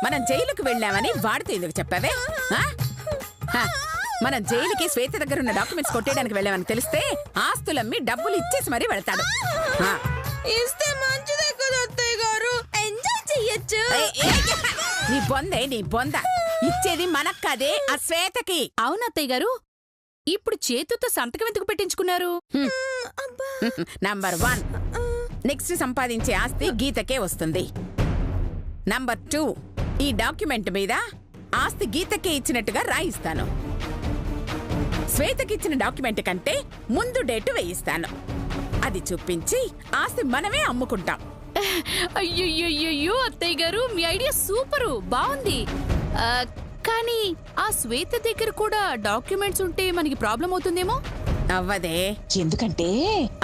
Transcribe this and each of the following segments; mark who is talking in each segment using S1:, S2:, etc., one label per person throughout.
S1: మనం జైలుకు వెళ్ళామని వాడితే ఎందుకు చెప్పావే? మనం జైలుకి శ్వేత దగ్గర ఉన్న డాక్యుమెంట్స్ కొట్టేయడానికి వెళ్ళామని తెలిస్తే ఆస్తులమ్మి డబ్బులు ఇచ్చేసి మరీ వెళ్తాడు.
S2: ఇస్తే మంచిదే కదా అత్తయ్య గారు, ఎంజాయ్ చెయ్యొచ్చు.
S1: నీ బొంద ఇచ్చేది మనకు కాదే, ఆ శ్వేతకి.
S3: అవును అత్తయ్య గారు, ఇప్పుడు చేతుతో సంతకం ఎందుకు పెట్టించుకున్నారు?
S1: నంబర్ 1, నెక్స్ట్ సంపాదించే ఆస్తి గీతకే వస్తుంది. నంబర్ 2, ఈ డాక్యుమెంట్ మీద ఆస్తి గీతకే ఇచ్చినట్టుగా రాయిస్తాను. శ్వేతకిచ్చిన డాక్యుమెంట్ కంటే ముందు డేటు వేయిస్తాను. అది చూపించి ఆస్తి మనమే అమ్ముకుంటాం.
S3: అయ్యో అత్తయ్య గారు, మీ ఐడియా సూపరు, బాగుంది. కానీ ఆ శ్వేత దగ్గర కూడా డాక్యుమెంట్స్ ఉంటే మనకి ప్రాబ్లం అవుతుందేమో.
S1: అవ్వదే,
S4: ఎందుకంటే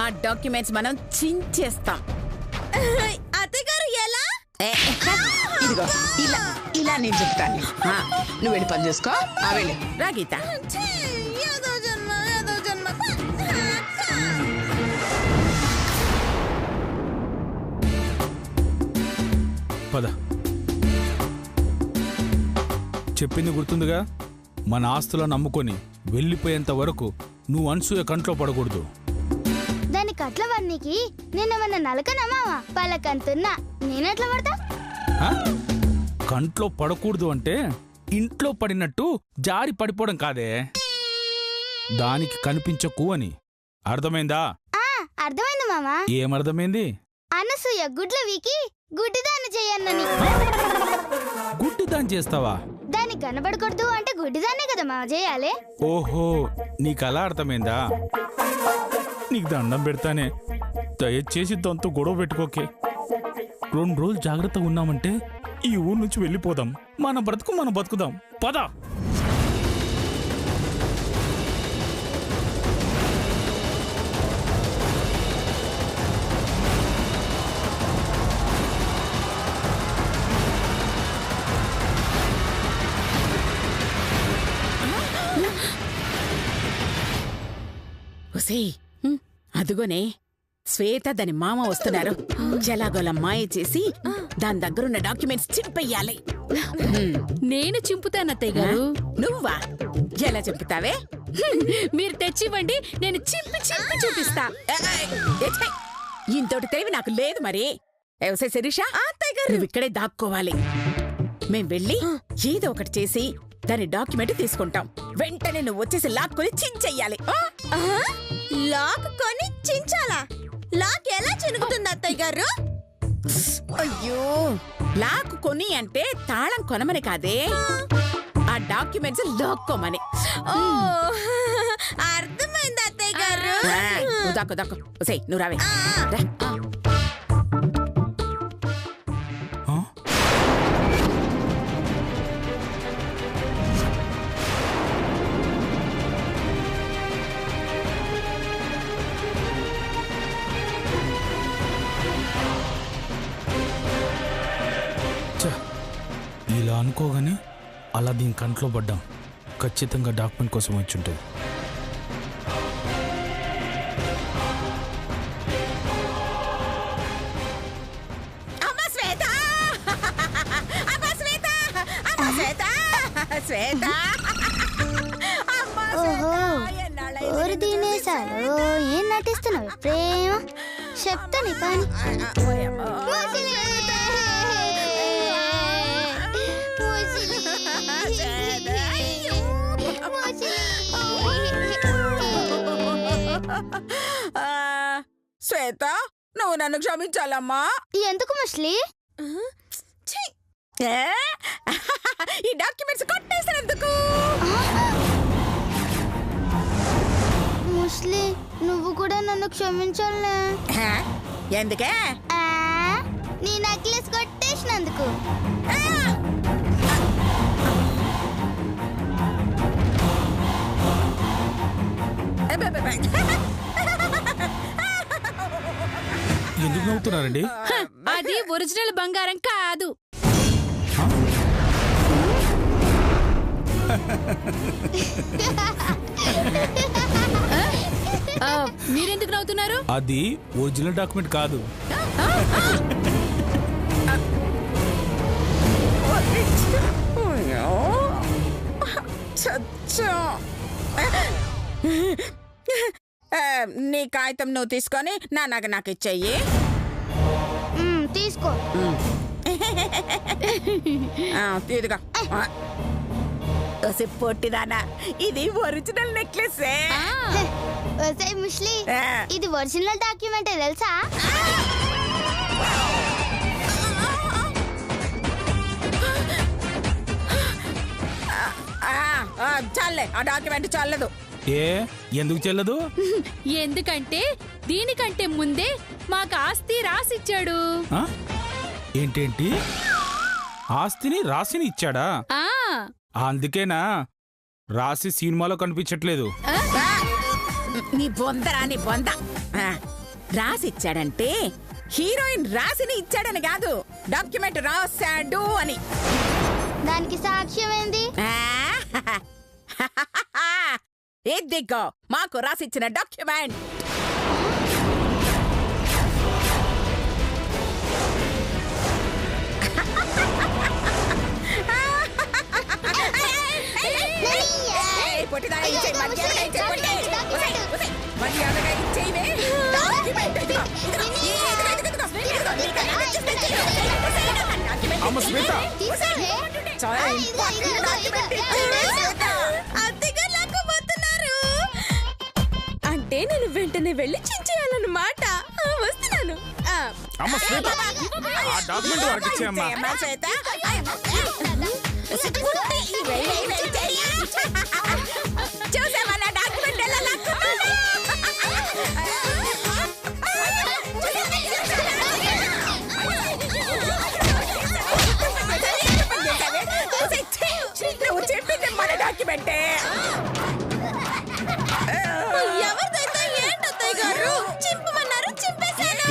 S1: ఆ డాక్యుమెంట్స్ మనం చించేస్తాం.
S2: అత్తయ్య గారు ఎలా?
S4: ఇదిగో ఇలా నేను చెప్తాను, నువ్వు వెళ్ళి పని చేసుకో. వెళ్ళి
S1: రా గీత.
S5: పద. చెప్పింది గుర్తుందిగా, మన ఆస్తులను నమ్ముకొని వెళ్ళిపోయేంత వరకు నువ్వు అనసూయ కంట్లో పడకూడదు.
S6: దాని కట్ల వారికి నేనేమన్నా నలకనమావా? పలకంతున్నా నేనెట్లా పడతా?
S5: కంట్లో పడకూడదు అంటే ఇంట్లో పడినట్టు జారి పడిపోవడం కాదే, దానికి కనిపించకు అని. అర్థమైందా?
S6: అర్థమైంది మామా.
S5: ఏమర్థమైంది?
S6: అనసూయ గుడ్ల వీకి గుడ్డిదాన్ని చేయన్నని.
S5: గుడ్డిదాన్ని చేస్తావా?
S6: దాన్ని కనబడకూడదు అంటే గుడ్డిదాన్నే కదా మామ చేయాలి.
S5: ఓహో, నీకు అలా అర్థమైందా? నీకు దండం పెడతానే, దయచేసి దాంతో గొడవ పెట్టుకోకే. 2 రోజులు జాగ్రత్తగా ఉన్నామంటే ఈ ఊరు నుంచి వెళ్ళిపోదాం. మన బ్రతుకు మనం బతుకుదాం. పద.
S1: అదుగోనే శ్వేత దాని మామ వస్తున్నారు. ఎలాగోలా మాయ చేసి దాని దగ్గరున్న డాక్యుమెంట్స్ చింపెయ్యాలి.
S3: నేను చింపుతానత్తయ్య గారు.
S1: నువ్వా? ఎలా చెప్తావే?
S3: మీరు తెచ్చివ్వండి, నేను చింపి చూపిస్తా.
S1: ఇంతటి తెలివి నాకు లేదు మరి. శిరీష, నువ్వు ఇక్కడే దాక్కోవాలి. మేం వెళ్ళి ఏదో ఒకటి చేసి దాని డాక్యుమెంట్ తీసుకుంటాం. వెంటనే నువ్వు వచ్చేసి లాక్కొని చించెయ్యాలి.
S2: లాక్ కొని చించాలా? లాక్ ఎలా చినుకుతుంది అత్తయ్య గారు?
S1: అయ్యో, లాక్ కొని అంటే తాళం కొనమని కాదే, ఆ డాక్యుమెంట్స్ లాక్కోమని.
S2: అర్థమైంది అత్తయ్య గారు.
S1: దాక్కు నువ్వు రావే.
S5: ఇలా అనుకోగానే అలా దీని కంట్లో పడ్డాం. ఖచ్చితంగా డాక్యుమెంట్ కోసం వచ్చి ఉంటుంది.
S6: ఏం నటిస్తున్నావు? ప్రేమ చెప్తాను పని.
S1: శ్వేత, నువ్వు నన్ను క్షమించాలమ్మా.
S6: ఎందుకు ముస్లి?
S1: ఈ డాక్యుమెంట్స్ కొట్టేసినందుకు.
S6: ముస్లి, నువ్వు కూడా నన్ను క్షమించాలే.
S1: ఎందుకే?
S6: నీ నెక్లెస్ కొట్టేసినందుకు.
S5: ఎందుకు నవ్వుతున్నారండి?
S3: అది ఒరిజినల్ బంగారం కాదు. మీరెందుకు నవ్వుతున్నారు?
S5: అది ఒరిజినల్ డాక్యుమెంట్ కాదు.
S1: అయ్యో, చచ్చా. నీ కాగితం నువ్వు తీసుకొని నా నగ నాకు ఇచ్చేయి.
S6: తీసుకో.
S1: ఇదిగా పొట్టిదానా, ఇది ఒరిజినల్ నెక్లెస్.
S6: ముస్లి, ఇది ఒరిజినల్ డాక్యుమెంటే తెలుసా?
S1: చాలే, ఆ డాక్యుమెంట్ చాలదు.
S5: ఎందుకు చెల్లదు?
S3: ఎందుకంటే దీనికంటే ముందే మాకు ఆస్తి రాసిచ్చాడు.
S5: ఏంటేంటి, ఆస్తిని రాసిని ఇచ్చాడా?
S3: ఆ
S5: అందుకేనా రాసి సినిమాలో కనిపించట్లేదు?
S1: నీ బొందరా, నీ బొంద. రాసిచ్చాడంటే హీరోయిన్ రాసిని ఇచ్చాడని కాదు, డాక్యుమెంట్ రాశాడు అని.
S6: దానికి సాక్ష్యం ఏంది?
S1: ఇదిగో మాకు రాసిచ్చిన డాక్యుమెంట్.
S5: అమ్మ శ్వేత,
S2: అంటే నేను వెంటనే వెళ్ళి చించేయాలన్నమాట. వస్తున్నాను.
S5: అమ్మ శ్వేత, ఆ డాక్యుమెంట్ వరకు ఇచ్చేయమ్మా.
S1: చూసావా నా డాక్యుమెంట్ ఎలా లాక్కున్నాడు? నువ్వు చెప్పింది మన డాక్యుమెంటే.
S2: ఎవరిదైతే ఏంటత్తయ్య గారు? చింపమన్నారు, చింపేశాను.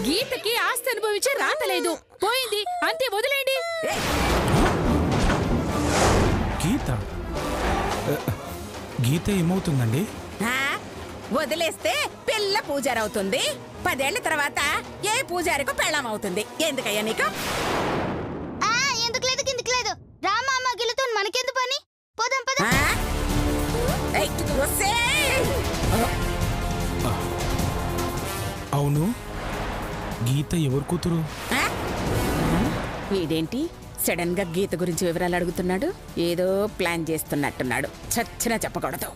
S3: గీతకి ఆస్తి అనుభవించే రాతలేదు, పోయింది అంతే, వదిలేండి.
S5: గీత గీత ఏమవుతుందండి?
S1: వదిలేస్తే పిల్ల పూజారి అవుతుంది. 10 ఏళ్ల తర్వాత ఏ పూజారికో పెళ్ళం అవుతుంది. ఎందుకయ్యా నీకు?
S6: ఎందుకు లేదు, కిందికి లేదు. రామమ్మ గిలుతో మనకెందు పని? పోదాం పద.
S5: అవును, గీత ఎవరు కూతురు?
S1: వీడేంటి సడన్ గా గీత గురించి వివరాలు అడుగుతున్నాడు? ఏదో ప్లాన్ చేస్తున్నట్టున్నాడు. చచ్చినా చెప్పకూడదు.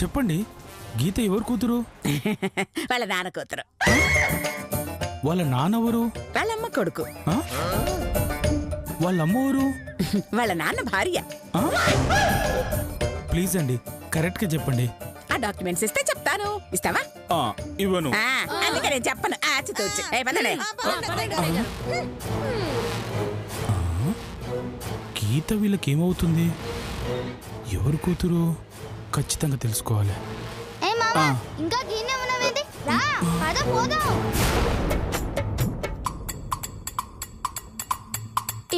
S5: చెప్పండి, గీత ఎవరు కూతురు?
S1: వాళ్ళ నాన్న కూతురు.
S5: వాళ్ళ నాన్నెవరు?
S1: వాళ్ళమ్మ కొడుకు.
S5: వాళ్ళ అమ్మవరు?
S1: వాళ్ళ నాన్న భార్య.
S5: ప్లీజ్ అండి, కరెక్ట్ గా చెప్పండి.
S1: ఆ డాక్యుమెంట్స్ ఇస్తే చెప్తాను. ఇస్తావా?
S5: ఇవ్వను.
S1: అందుకే నేను చెప్పను. ఆచితూచి
S5: గీత వీళ్ళకేమవుతుంది? ఎవరు కూతురు? ఖచ్చితంగా తెలుసుకోవాలి.
S6: ఇంకా గీనే ఉన్నవేంది? రా పద పోదాం.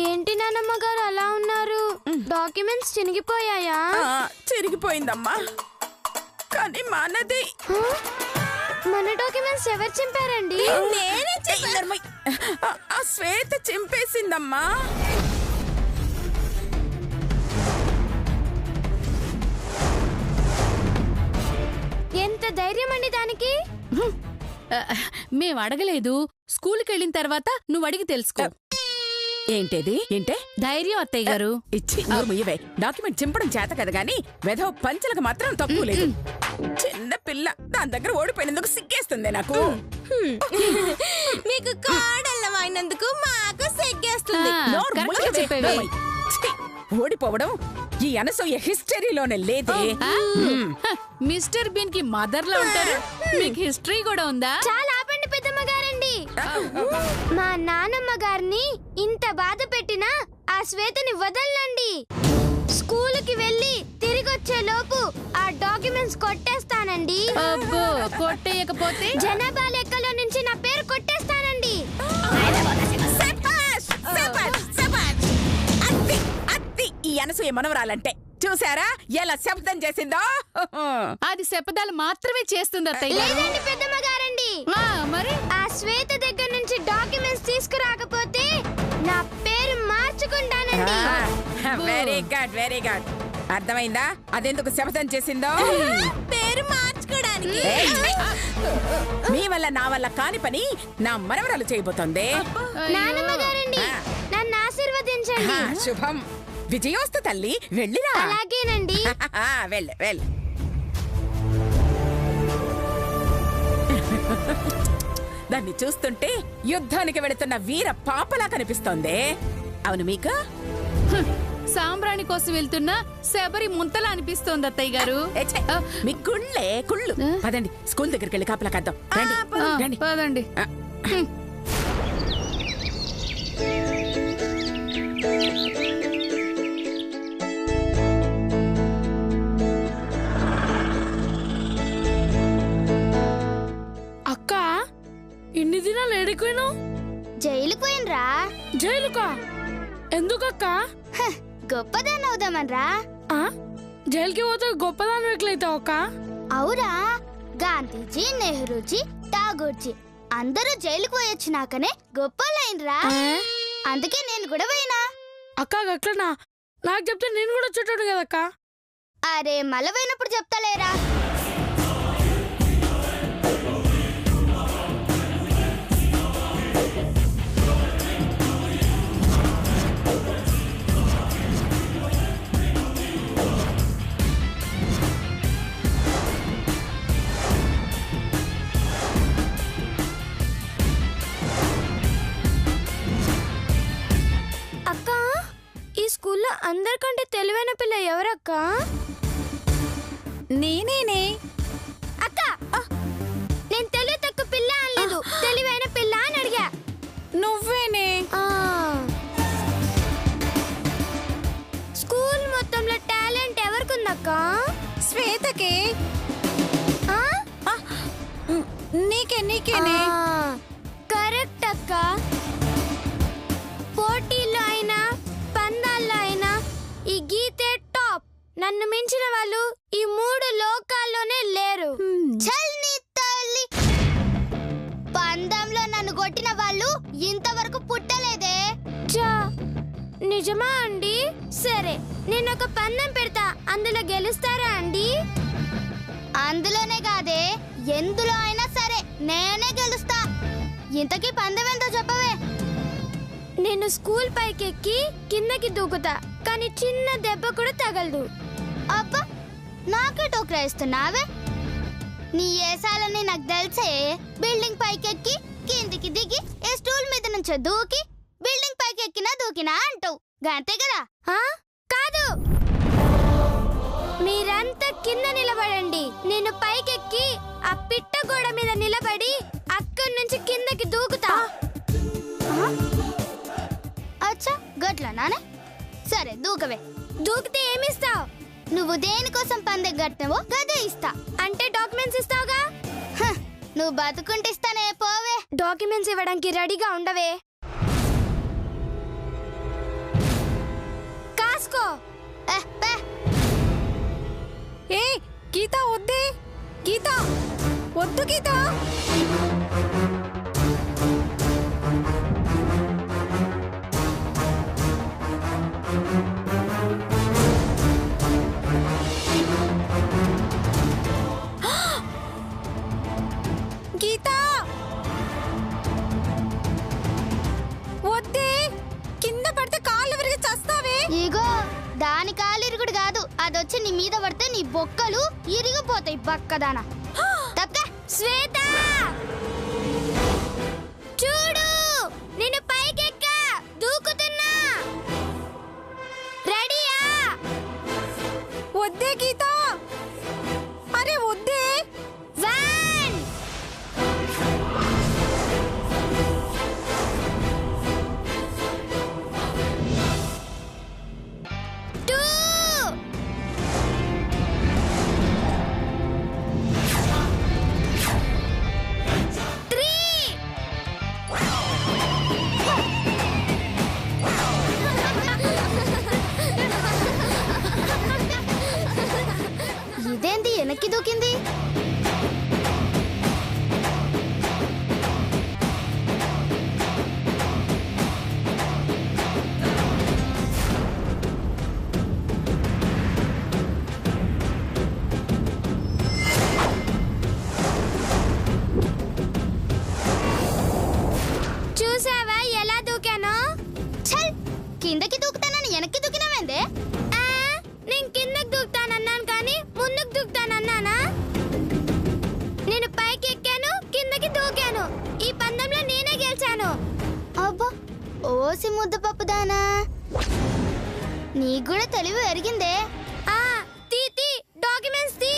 S6: ఏంటి నానమ్మ గారు అలా ఉన్నారు? డాక్యుమెంట్స్ చినిగిపోయాయా?
S1: చిరిగిపోయిందమ్మా, కానీ మనది.
S6: మన డాక్యుమెంట్స్ ఎవరు చింపారండి?
S1: నేనే చింపాను. ఆ శ్వేత చింపేసిందమ్మా.
S6: ఎంత ధైర్యం అండి దానికి?
S3: మేం అడగలేదు, స్కూల్కి వెళ్ళిన తర్వాత నువ్వు అడిగి తెలుసుకో.
S1: ఏంటది? ఏంటే
S3: ధైర్యం అత్తయ్య గారు.
S1: ఇచ్చి ముయ్యవే. డాక్యుమెంట్ చింపడం చేత కదా గాని వెధవ పంచలకు మాత్రం తప్పు లేదు. చిన్న పిల్ల దాని దగ్గర ఓడిపోయినందుకు సిగ్గేస్తుంది నాకు.
S2: మీకు కాడల్లం అయినందుకు మాకు సిగ్గేస్తుంది.
S3: కరెక్ట్ గా చెప్పేవే.
S1: ఓడిపోవడం ఈ అనసూయ హిస్టరీలోనే లేదే.
S3: మిస్టర్ బీన్ కి మదర్ లో ఉంటారు, మీకు హిస్టరీ కూడా ఉందా?
S6: చాలా ఆపండి పెద్దమ్మ గారండి. మా నానమ్మ గారిని ఇంత బాధ పెట్టినా ఆ శ్వేతని వదలండి. స్కూలుకి వెళ్ళి తిరిగొచ్చే లోపు ఆ డాక్యుమెంట్స్ కొట్టేస్తానండి.
S3: అబ్బో, కొట్టేయకపోతే
S6: జనాభా లెక్కలో నుంచి నా పేరు కొట్టేస్తానండి.
S1: ఈ అనసూయ మనవరాలంటే చూసారా ఎలా శబ్దం చేసిందో?
S3: అది శపథాలు మాత్రమే చేస్తుంది అత్తయ్య గారు.
S6: లేదండి పెద్దమ్మ గారండి,
S3: మరి
S6: ఆ శ్వేత దగ్గర నుంచి డాక్యుమెంట్స్ తీసుకురాకపోతే నా పేరు మార్చుకుంటానండి.
S1: Very good very good. అర్థమైందా అదెందుకు శపథం చేసిందో?
S2: పేరు మార్చుకోవడానికి.
S1: మీ వల్ల నా వల్ల కాని పని నా మనవరాలు చేయబోతోంది.
S6: నానమ్మ గారండి, నన్ను ఆశీర్వదించండి.
S1: శుభం. విజయోస్తు తల్లి, వెళ్ళిరా.
S6: అలాగేనండి.
S1: వెళ్ళు వెళ్ళు. దాన్ని చూస్తుంటే యుద్ధానికి వెళుతున్న వీర పాపలా కనిపిస్తోంది. అవును మీకు?
S3: సాంబ్రాణి కోసం వెళ్తున్న శబరి ముంతలా అనిపిస్తోంది అత్తయ్య గారు.
S1: మీ కుళ్ళే కుళ్ళు. పదండి స్కూల్ దగ్గరికి వెళ్ళి కాపలా కద్దాం. రండి.
S3: పదండి.
S7: అక్క, ఇన్ని దినాలు ఏడిపోయినావు?
S6: జైలుకు పోయినరా?
S7: జైలుకా? ఎందుకక్క?
S6: గొప్పదాన్ని అవుదామనరా.
S7: జైలుకి పోతే గొప్పదాన్ని ఎట్లయితావు అక్క?
S6: అవురా, గాంధీజీ, నెహ్రూజీ, ఠాగూర్జీ అందరూ జైలుకు పోయొచ్చినాకనే గొప్పలైనరా. అందుకే నేను కూడా పోయినా.
S7: అక్క అట్లనా? నాకు చెప్తే నేను కూడా చుట్టాడు కదక్క.
S6: అరే మళ్ళీ పోయినప్పుడు చెప్తాలేరా. అక్క, ఈ స్కూల్లో అందరికంటే తెలివైన పిల్ల ఎవరక్క?
S2: నేనేనే.
S6: అక్క, నేను తెలివి తక్కువ పిల్ల అనలేదు, తెలివైన పిల్ల అని అడిగా.
S2: నువ్వేనే.
S6: స్కూల్ మొత్తంలో టాలెంట్ ఎవరికుందక్క?
S2: శ్వేతకే. నీకేనే.
S6: కరెక్ట్ అక్క. పోటీల్లో అయినా పందాల్లో అయినా ఈ గీతే టాప్. నన్ను మించిన వాళ్ళు ఈ 3 లోకాల్లోనే లేరు. చల్ నీ తల్లి. పందంలో నన్ను కొట్టిన వాళ్ళు ఇంతవరకు పుట్టలేదే. నిజమా అండి? సరే, నేను ఒక పందెం పెడతా, అందులో గెలుస్తారా అండి? అందులోనే కాదే, ఎందులో అయినా సరే నేనే గెలుస్తా. ఇంతకీ పందెం ఎంతో చెప్పవే. నేను స్కూల్ పైకెక్కి కిందకి దూకుతా, కానీ చిన్న దెబ్బ కూడా తగలదు. అబ్బా, నాకే టోక్రా ఇస్తున్నావే. నీ ఏసాలని నాకు తెలిసే. బిల్డింగ్ పైకెక్కి కిందికి దిగి ఏ స్టూల్ మీద నుంచో దూకి బిల్డింగ్ పైకెక్కినా దూకినా అంటావు, అంతే కదా? కాదు, మీరంతా కింద నిలబడండి, నేను పైకెక్కి ఆ పిట్ట గోడ మీద నిలబడి అక్కడి నుంచి కిందకి దూకుతా. అచ్చా గట్లా నానే? సరే దూకవే. దూకితే ఏమిస్తావు? నువ్వు దేనికోసం పందెం కట్టినవో గదే ఇస్తా. అంటే డాక్యుమెంట్స్ ఇస్తావుగా? నువ్వు బతుకుంటే ఇస్తానే, పోవే. డాక్యుమెంట్స్ ఇవ్వడానికి రెడీగా ఉండవే. కాసుకో.
S2: ఏ గీత, వద్దే గీత, వద్దు గీత. గీత వద్దే, కింద పడితే కాళ్ళు విరిగి చస్తావే.
S6: ఇగో, దాని కాలు ఇరుగుడు కాదు, అదొచ్చి నీ మీద పడితే నీ బొక్కలు ఇరిగిపోతాయి బక్కదానా. తప్పక శ్వేత, చూడు, నేను పైకెక్కా, దూకుతున్నా. రెడీయా?
S2: వద్దే గీత. అరే వద్దే.
S6: 1 2 ఇదేంటి వెనక్కి దూకింది? ముద్దపప్పు దానా నీకు కూడా తెలివి ఎరిగిందే తీ డాక్యుమెంట్స్ తీ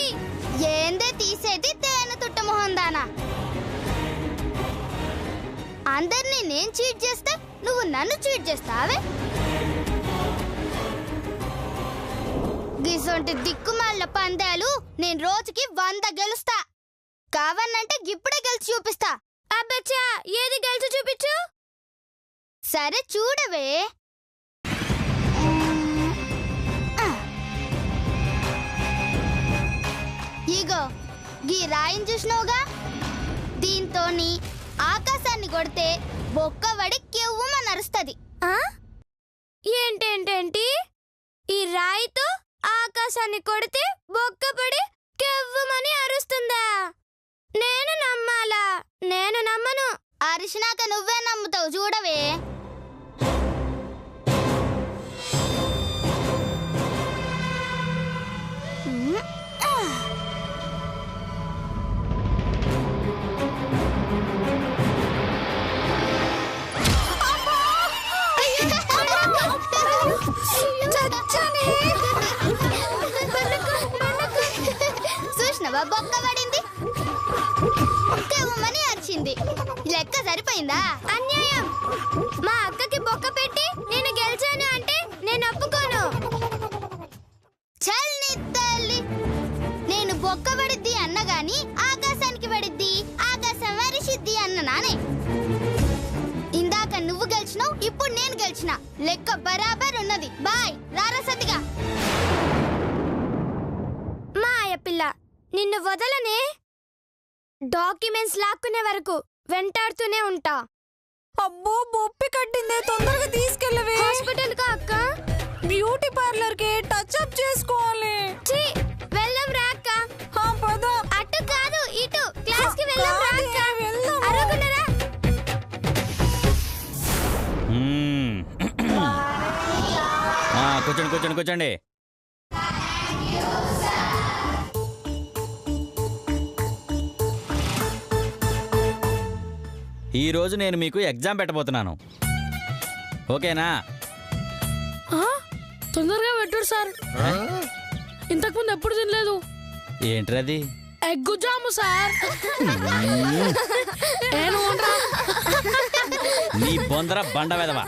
S6: ఏందే తీసేది తేనె తుట్ట మొహం దానా అందరినీ నేను చీట్ చేస్తే నువ్వు నన్ను చీట్ చేస్తావే గిసొంటి దిక్కుమాల పందాలు నేను రోజుకి 100 గెలుస్తా కావన్నంటే ఇప్పుడే గెలిచి చూపిస్తా అబ్బచ్చా ఏది గెలిచి చూపించు సరే చూడవే ఇగో గీ రాయిని చూసినావుగా దీంతో ఆకాశాన్ని కొడితే బొక్కవడి కెవ్వుమని అరుస్తుంది ఏంటేంటేంటి ఈ రాయితో ఆకాశాన్ని కొడితే బొక్కపడి కెవ్వుమని అరుస్తుందా నేను నమ్మాలా నేను నమ్మను అరిసినాక నువ్వే నమ్ముతావు చూడవే చూసినవా బొక్క పడింది కెవ్వుమని అరిచింది లెక్క సరిపోయిందా అన్యాయం మా అక్కకి బొక్క పెట్టి నేను గెలిచాను అంటే నేను ఒప్పుకోను చల్ నీ తల్లి నేను బొక్క పడిద్ది అన్నగాని ఆకాశానికి పడిద్ది ఆకాశం వరిసిద్ది అన్న నానే ఇందాక నువ్వు గెలిచినావు ఇప్పుడు నేను గెలిచిన లెక్క బరాబర్ ఉన్నది బాయ్ రారా సతిగా మాయ పిల్ల నిన్ను వదలనే డాక్యుమెంట్స్ లాక్కునే వరకు వెంటాడుతూనే ఉంటా
S2: అబ్బో బొప్పి కట్టిందే తొందరగా తీసుకెళ్ళవే
S6: హాస్పిటల్ కా అక్క
S2: బ్యూటీ పార్లర్ కి టచ్ అప్ చేసుకోవాలి
S6: ఛీ వెళ్ళం రా అక్క
S2: పద
S6: అటు కాదు ఇటు క్లాస్ కి వెళ్ళం రా అక్క అరగునరా
S8: కూర్చోండి ఈ రోజు నేను మీకు ఎగ్జామ్ పెట్టబోతున్నాను ఓకేనా
S7: తొందరగా పెట్టు సార్ ఇంతకుముందు ఎప్పుడు తినలేదు
S8: ఏంట్రది
S7: ఎగ్గు జాము సార్
S8: నీ బొందర బండ వెదవా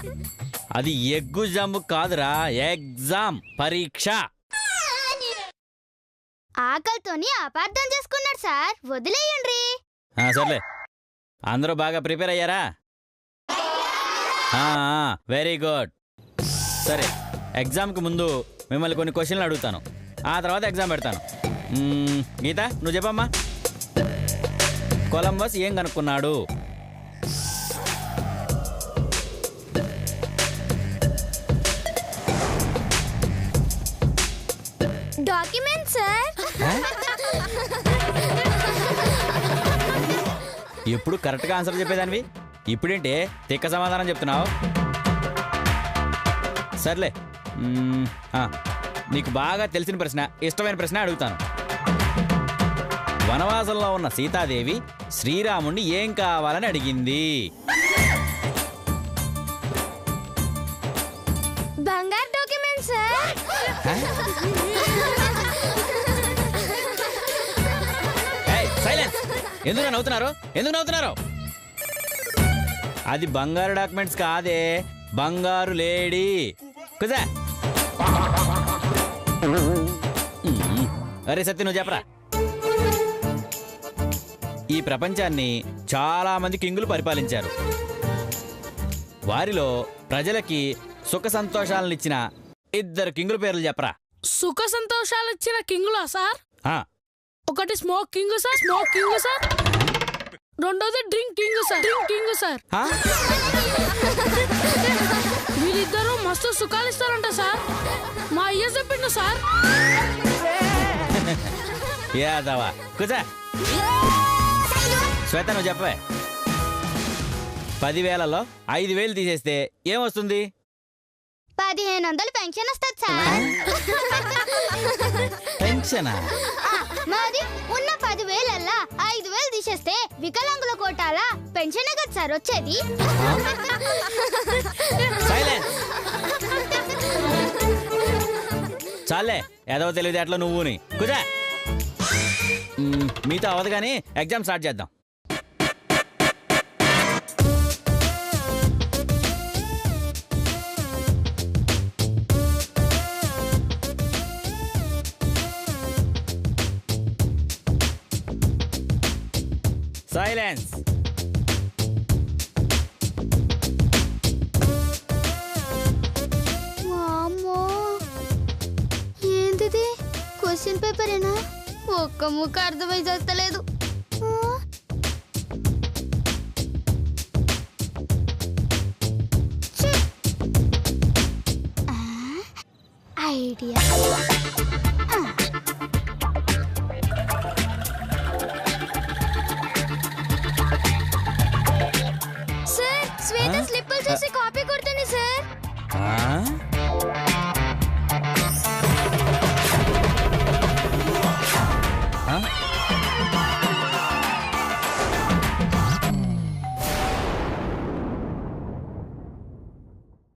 S8: అది ఎగ్గు జాము కాదురా ఎగ్జామ్ పరీక్ష
S6: ఆకలితోని అపార్థం చేసుకున్నాడు సార్ వదిలేయండి
S8: సర్లే అందరూ బాగా ప్రిపేర్ అయ్యారా వెరీ గుడ్ సరే ఎగ్జామ్కి ముందు మిమ్మల్ని కొన్ని క్వశ్చన్లు అడుగుతాను ఆ తర్వాత ఎగ్జామ్ పెడతాను గీత నువ్వు చెప్పమ్మా కొలంబస్ ఏం కనుక్కున్నాడు
S6: డాక్యుమెంట్ సార్
S8: ఎప్పుడు కరెక్ట్గా ఆన్సర్ చెప్పేదానివి ఇప్పుడేంటి తిక్క సమాధానం చెప్తున్నావు సర్లే నీకు బాగా తెలిసిన ప్రశ్న ఇష్టమైన ప్రశ్న అడుగుతాను వనవాసంలో ఉన్న సీతాదేవి శ్రీరాముణ్ణి ఏం కావాలని అడిగింది
S6: బంగారు డాక్యుమెంట్ సార్
S8: ఎందుకు నవ్వుతున్నారు అది బంగారు డాక్యుమెంట్స్ కాదే బంగారు లేడీ కుదా అరే సత్య నువ్వు చెప్పరా ఈ ప్రపంచాన్ని చాలా మంది కింగులు పరిపాలించారు వారిలో ప్రజలకి సుఖ సంతోషాలను ఇచ్చిన 2 కింగుల పేర్లు చెప్పరా
S7: సుఖ సంతోషాలు ఇచ్చిన కింగులా సార్ ఒకటి స్మోక్ కింగ్ సార్ రెండోది డ్రింక్ కింగ్ సార్ వీళ్ళిద్దరూ మస్తు సుఖాలు ఇస్తారంట సార్ మా అయ్య చెప్పిండు సార్
S8: యాదవా కూర్చో శ్వేత నువ్వు చెప్పవే 10,000లో 5,000 తీసేస్తే ఏమొస్తుంది
S6: 1500 పెన్షన్ వస్తుంది సార్
S8: పెన్షనా
S6: మాది ఉన్న 10,000 5,000 తీసేస్తే వికలాంగుల కోటాల పెన్షన్ కదా సార్ వచ్చేది.
S8: సైలెన్స్. చాలే ఏదో తెలివితేటలో నువ్వుని కుదా. మీతో అవ్వదు కానీ ఎగ్జామ్ స్టార్ట్ చేద్దాం. సైలెన్స్.
S6: వామ్మో, ఏంటిది? క్వశ్చన్ పేపరేనా? ఒక్క ముక్క అర్థమై చేస్తలేదు. ఐడియా.